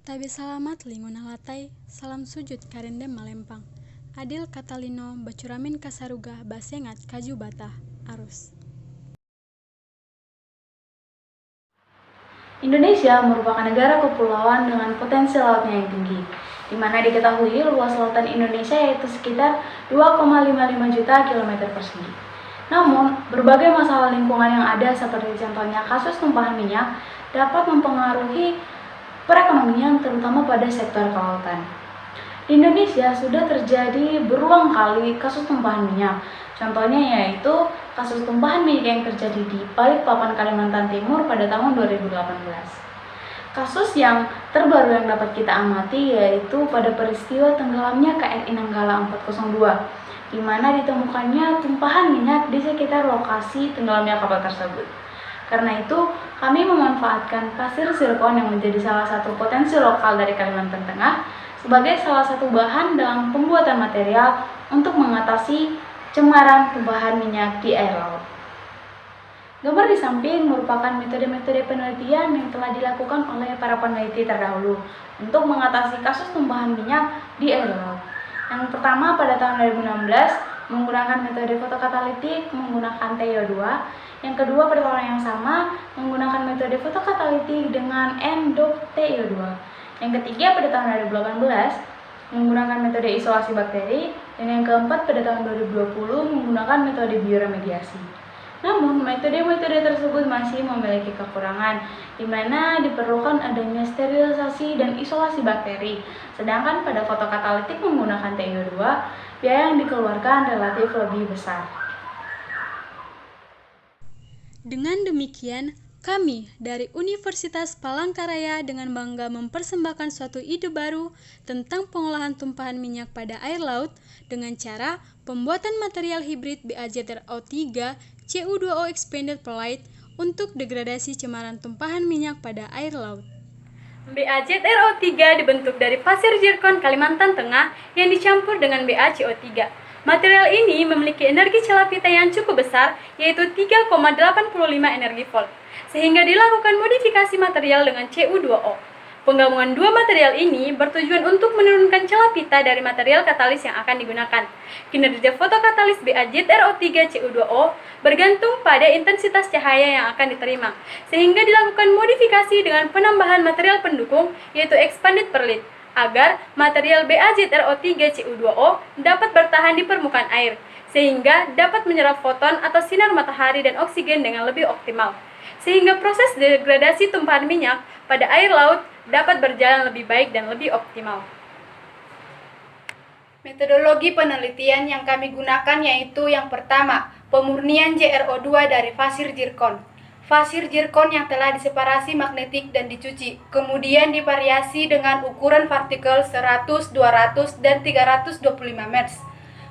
Tabe salamat linguna latai, salam sujud karendem malempang. Adil Katalino bacuramin kasaruga basengat kaju batah, arus. Indonesia merupakan negara kepulauan dengan potensi lautnya yang tinggi, di mana diketahui luas lautan Indonesia yaitu sekitar 2,55 juta kilometer persegi. Namun, berbagai masalah lingkungan yang ada seperti contohnya kasus tumpahan minyak dapat mempengaruhi perekonomian terutama pada sektor kelautan. Di Indonesia sudah terjadi berulang kali kasus tumpahan minyak. Contohnya yaitu kasus tumpahan minyak yang terjadi di Balikpapan, Kalimantan Timur pada tahun 2018. Kasus yang terbaru yang dapat kita amati yaitu pada peristiwa tenggelamnya KRI Nanggala 402, di mana ditemukannya tumpahan minyak di sekitar lokasi tenggelamnya kapal tersebut. Karena itu, kami memanfaatkan pasir zirkon yang menjadi salah satu potensi lokal dari Kalimantan Tengah sebagai salah satu bahan dalam pembuatan material untuk mengatasi cemaran tumpahan minyak di air laut. Gambar di samping merupakan metode-metode penelitian yang telah dilakukan oleh para peneliti terdahulu untuk mengatasi kasus tumpahan minyak di air laut. Yang pertama pada tahun 2016 menggunakan metode fotokatalitik menggunakan TiO2. Yang kedua pada tahun yang sama menggunakan metode fotokatalitik dengan N-TiO2. Yang ketiga pada tahun 2018 menggunakan metode isolasi bakteri, dan yang keempat pada tahun 2020 menggunakan metode bioremediasi. Namun, metode-metode tersebut masih memiliki kekurangan, di mana diperlukan adanya sterilisasi dan isolasi bakteri. Sedangkan pada fotokatalitik menggunakan TiO2, biaya yang dikeluarkan relatif lebih besar. Dengan demikian, kami dari Universitas Palangkaraya dengan bangga mempersembahkan suatu ide baru tentang pengolahan tumpahan minyak pada air laut dengan cara pembuatan material hibrid BaZrO3 Cu2O Expanded Perlite untuk degradasi cemaran tumpahan minyak pada air laut. BaZrO3 dibentuk dari pasir zirkon Kalimantan Tengah yang dicampur dengan BaCO3. Material ini memiliki energi celapita yang cukup besar, yaitu 3,85 energi volt, sehingga dilakukan modifikasi material dengan Cu2O. Penggabungan dua material ini bertujuan untuk menurunkan celapita dari material katalis yang akan digunakan. Kinerja fotokatalis BaZrO3 Cu2O bergantung pada intensitas cahaya yang akan diterima, sehingga dilakukan modifikasi dengan penambahan material pendukung, yaitu expanded perlite, agar material BaZrO3 Cu2O dapat bertahan di permukaan air, sehingga dapat menyerap foton atau sinar matahari dan oksigen dengan lebih optimal, sehingga proses degradasi tumpahan minyak pada air laut dapat berjalan lebih baik dan lebih optimal. Metodologi penelitian yang kami gunakan yaitu yang pertama, pemurnian JrO2 dari pasir zirkon. Pasir zirkon yang telah diseparasi magnetik dan dicuci, kemudian divariasi dengan ukuran partikel 100, 200, dan 325 Mers.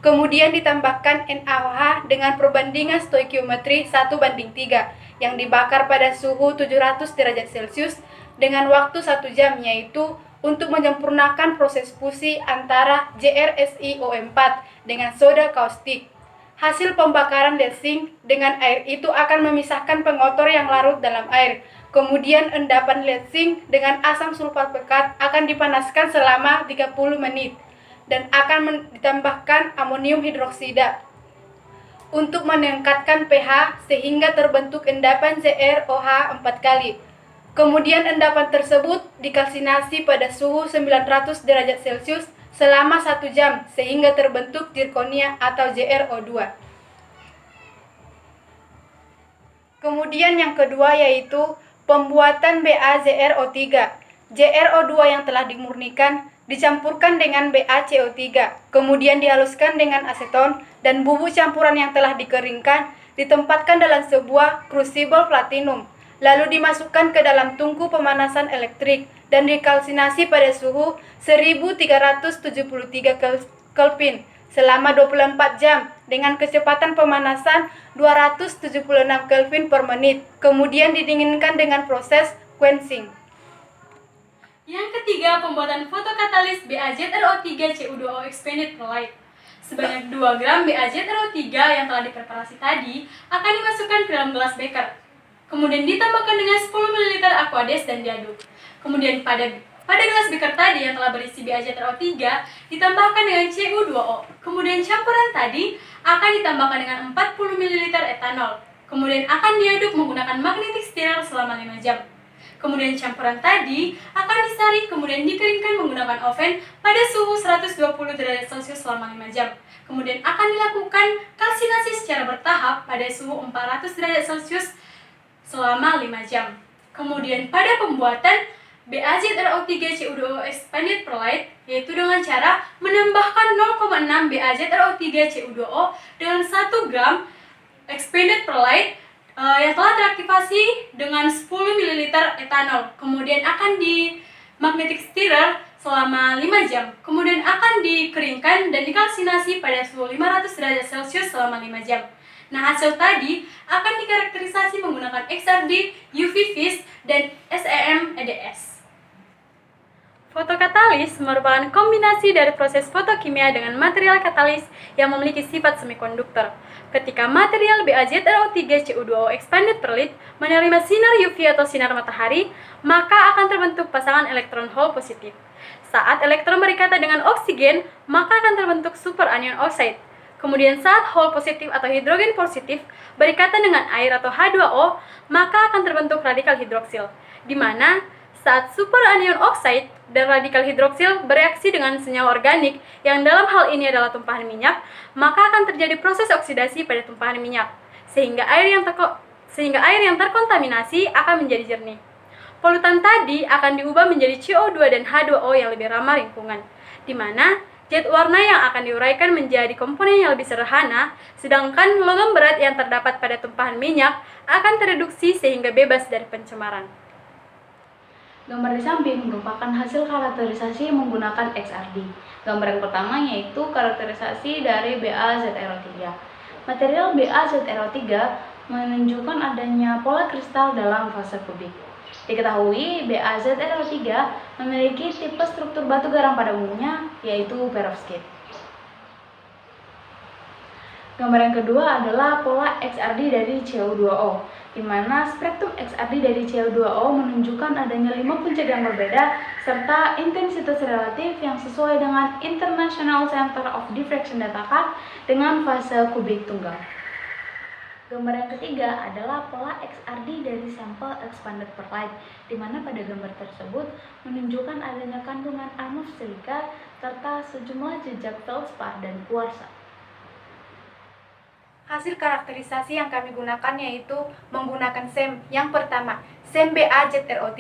Kemudian ditambahkan NaOH dengan perbandingan stoikiometri 1:3 yang dibakar pada suhu 700 derajat Celcius dengan waktu 1 jam, yaitu untuk menyempurnakan proses fusi antara JrSiO4 dengan soda kaustik. Hasil pembakaran lead zinc dengan air itu akan memisahkan pengotor yang larut dalam air. Kemudian endapan lead zinc dengan asam sulfat pekat akan dipanaskan selama 30 menit dan akan ditambahkan amonium hidroksida untuk meningkatkan pH sehingga terbentuk endapan ZrOH 4 kali. Kemudian endapan tersebut dikalsinasi pada suhu 900 derajat Celcius selama 1 jam sehingga terbentuk zirkonia atau JrO2. Kemudian yang kedua yaitu pembuatan BaZrO3. JrO2 yang telah dimurnikan dicampurkan dengan BaCO3, kemudian dihaluskan dengan aseton dan bubuk campuran yang telah dikeringkan ditempatkan dalam sebuah crucible platinum, lalu dimasukkan ke dalam tungku pemanasan elektrik dan dikalsinasi pada suhu 1373 Kelvin selama 24 jam dengan kecepatan pemanasan 276 Kelvin per menit, kemudian didinginkan dengan proses quenching. Yang ketiga, pembuatan fotokatalis BaZrO3 Cu2O Expanded Perlite. Sebanyak 2 gram BaZrO3 yang telah dipreparasi tadi akan dimasukkan ke dalam gelas beker. Kemudian ditambahkan dengan 10 ml Aquades dan diaduk. Kemudian pada Pada gelas beker tadi yang telah berisi BaZrO3 ditambahkan dengan Cu2O. Kemudian campuran tadi akan ditambahkan dengan 40 ml etanol. Kemudian akan diaduk menggunakan magnetic stirrer selama 5 jam. Kemudian campuran tadi akan disaring kemudian dikeringkan menggunakan oven pada suhu 120 derajat Celcius selama 5 jam. Kemudian akan dilakukan kalsinasi secara bertahap pada suhu 400 derajat Celcius selama 5 jam. Kemudian pada pembuatan BaZrO3 expanded perlite yaitu dengan cara menambahkan 0,6 BaZrO3 Cu2O dengan 1 gram expanded perlite yang telah teraktivasi dengan 10 ml etanol. Kemudian akan di magnetic stirrer selama 5 jam. Kemudian akan dikeringkan dan dikalsinasi pada suhu 500 derajat Celcius selama 5 jam. Nah, hasil tadi akan dikarakterisasi menggunakan XRD, UV vis, dan SEM EDS. Fotokatalis merupakan kombinasi dari proses fotokimia dengan material katalis yang memiliki sifat semikonduktor. Ketika material BaZrO3 Cu2O expanded perlite menerima sinar UV atau sinar matahari, maka akan terbentuk pasangan elektron hole positif. Saat elektron berikatan dengan oksigen, maka akan terbentuk superanion oxide. Kemudian saat hole positif atau hidrogen positif berikatan dengan air atau H2O, maka akan terbentuk radikal hidroksil, di mana saat superanion oxide dan radikal hidroksil bereaksi dengan senyawa organik yang dalam hal ini adalah tumpahan minyak, maka akan terjadi proses oksidasi pada tumpahan minyak, sehingga air yang terkontaminasi akan menjadi jernih. Polutan tadi akan diubah menjadi CO2 dan H2O yang lebih ramah lingkungan, di mana zat warna yang akan diuraikan menjadi komponen yang lebih sederhana, sedangkan logam berat yang terdapat pada tumpahan minyak akan tereduksi sehingga bebas dari pencemaran. Gambar di samping merupakan hasil karakterisasi menggunakan XRD. Gambar yang pertama yaitu karakterisasi dari BaZrO3. Material BaZrO3 menunjukkan adanya pola kristal dalam fase kubik. Diketahui BaZrO3 memiliki tipe struktur batu garam pada umumnya, yaitu perovskite. Gambar yang kedua adalah pola XRD dari Cu2O, di mana spektrum XRD dari Cu2O menunjukkan adanya 5 puncak yang berbeda serta intensitas relatif yang sesuai dengan International Center of Diffraction Data Card dengan fase kubik tunggal. Gambar yang ketiga adalah pola XRD dari sampel expanded perlite, di mana pada gambar tersebut menunjukkan adanya kandungan amorf silika serta sejumlah jejak feldspar dan kuarsa. Hasil karakterisasi yang kami gunakan yaitu menggunakan SEM. Yang pertama, SEM BaZrO3.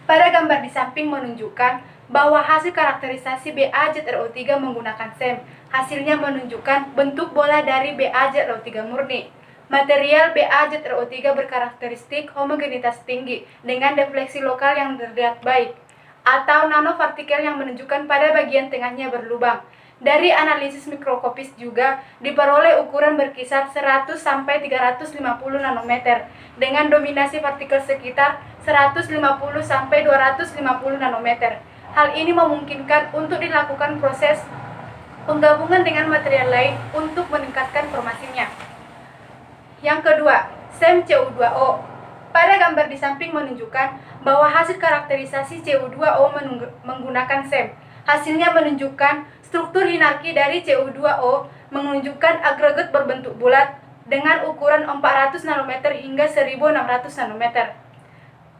Pada gambar di samping menunjukkan bahwa hasil karakterisasi BaZrO3 menggunakan SEM. Hasilnya menunjukkan bentuk bola dari BaZrO3 murni. Material BaZrO3 berkarakteristik homogenitas tinggi dengan defleksi lokal yang terlihat baik, atau nanopartikel yang menunjukkan pada bagian tengahnya berlubang. Dari analisis mikroskopis juga diperoleh ukuran berkisar 100 sampai 350 nanometer dengan dominasi partikel sekitar 150 sampai 250 nanometer. Hal ini memungkinkan untuk dilakukan proses penggabungan dengan material lain untuk meningkatkan formasinya. Yang kedua, SEM Cu2O. Pada gambar di samping menunjukkan bahwa hasil karakterisasi Cu2O menggunakan SEM. Hasilnya menunjukkan struktur hinarki dari Cu2O menunjukkan agregat berbentuk bulat dengan ukuran 400 nanometer hingga 1600 nanometer.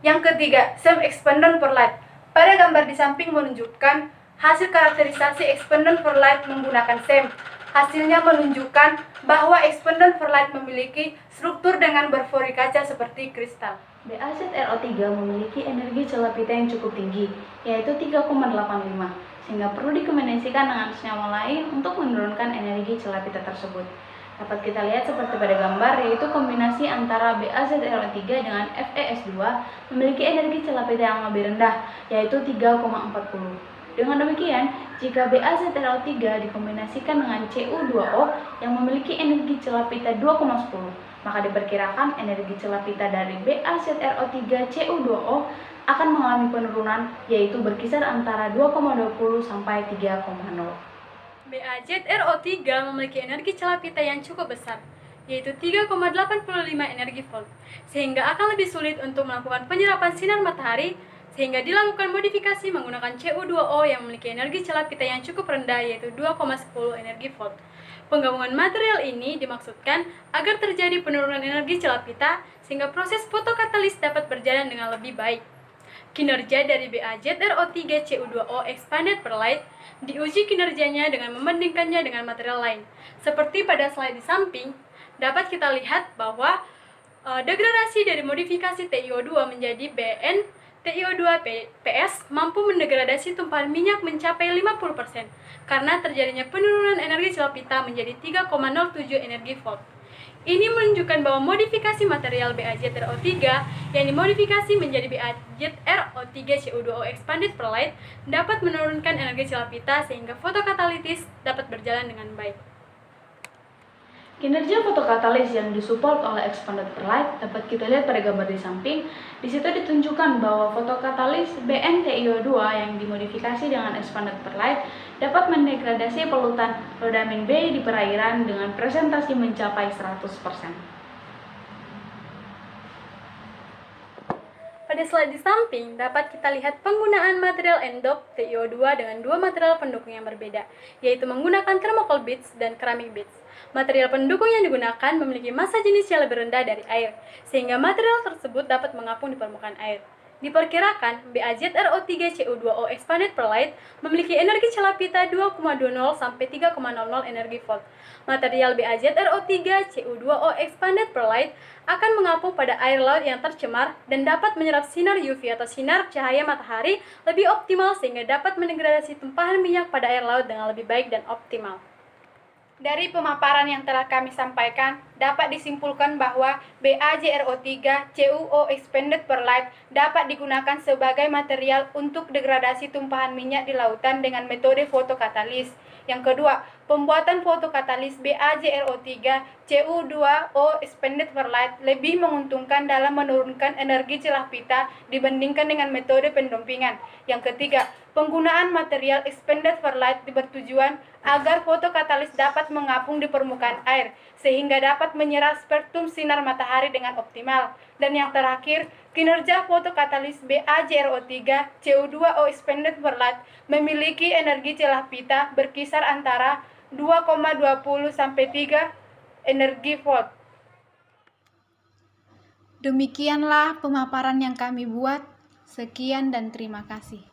Yang ketiga, SEM expanded perlite. Pada gambar di samping menunjukkan hasil karakterisasi expanded perlite menggunakan SEM. Hasilnya menunjukkan bahwa expanded perlite memiliki struktur dengan berfori kaca seperti kristal. BaZrO3 memiliki energi celah pita yang cukup tinggi, yaitu 3,85, sehingga perlu dikombinasikan dengan senyawa lain untuk menurunkan energi celah pita tersebut. Dapat kita lihat seperti pada gambar, yaitu kombinasi antara BaZrO3 dengan FeS2 memiliki energi celah pita yang lebih rendah, yaitu 3,40. Dengan demikian, jika BaZrO3 dikombinasikan dengan Cu2O yang memiliki energi celah pita 2,10, maka diperkirakan energi celah pita dari BaZrO3 Cu2O akan mengalami penurunan, yaitu berkisar antara 2,20 sampai 3,0. BaZrO3 memiliki energi celah pita yang cukup besar, yaitu 3,85 energi volt, sehingga akan lebih sulit untuk melakukan penyerapan sinar matahari sehingga dilakukan modifikasi menggunakan Cu2O yang memiliki energi celah pita yang cukup rendah, yaitu 2,10 energi volt. Penggabungan material ini dimaksudkan agar terjadi penurunan energi celah pita sehingga proses fotokatalis dapat berjalan dengan lebih baik. Kinerja dari BaZrO3Cu2O expanded per light diuji kinerjanya dengan membandingkannya dengan material lain. Seperti pada slide di samping, dapat kita lihat bahwa degradasi dari modifikasi TiO2 menjadi BnTiO2PS mampu mendegradasi tumpahan minyak mencapai 50% karena terjadinya penurunan energi celah pita menjadi 3,07 energi volt. Ini menunjukkan bahwa modifikasi material BaZrO3 yang dimodifikasi menjadi BaZrO3Cu2O expanded per light dapat menurunkan energi celah pita sehingga fotokatalitis dapat berjalan dengan baik. Kinerja fotokatalis yang disupport oleh expanded per light dapat kita lihat pada gambar di samping. Di situ ditunjukkan bahwa fotokatalis BnTiO2 yang dimodifikasi dengan expanded per light dapat mendegradasi polutan rodamin B di perairan dengan presentasi mencapai 100%. Pada slide di samping, dapat kita lihat penggunaan material end-dop TiO2 dengan dua material pendukung yang berbeda, yaitu menggunakan thermocol beads dan ceramic beads. Material pendukung yang digunakan memiliki massa jenis yang lebih rendah dari air, sehingga material tersebut dapat mengapung di permukaan air. Diperkirakan, BaZrO3Cu2O expanded per light memiliki energi celah pita 2,20 sampai 3,00 energi volt. Material BaZrO3Cu2O expanded per light akan mengapung pada air laut yang tercemar dan dapat menyerap sinar UV atau sinar cahaya matahari lebih optimal sehingga dapat mendegradasi tumpahan minyak pada air laut dengan lebih baik dan optimal. Dari pemaparan yang telah kami sampaikan, dapat disimpulkan bahwa BaZrO3Cu2O expanded per light dapat digunakan sebagai material untuk degradasi tumpahan minyak di lautan dengan metode fotokatalis. Yang kedua, pembuatan fotokatalis BaZrO3Cu2O expanded per light lebih menguntungkan dalam menurunkan energi celah pita dibandingkan dengan metode pendampingan. Yang ketiga, penggunaan material expanded per light bertujuan agar fotokatalis dapat mengapung di permukaan air, sehingga dapat menyerap spektrum sinar matahari dengan optimal. Dan yang terakhir, kinerja fotokatalis BaZrO3Cu2O expanded per light memiliki energi celah pita berkisar antara 2,20 sampai 3 energi volt. Demikianlah pemaparan yang kami buat. Sekian dan terima kasih.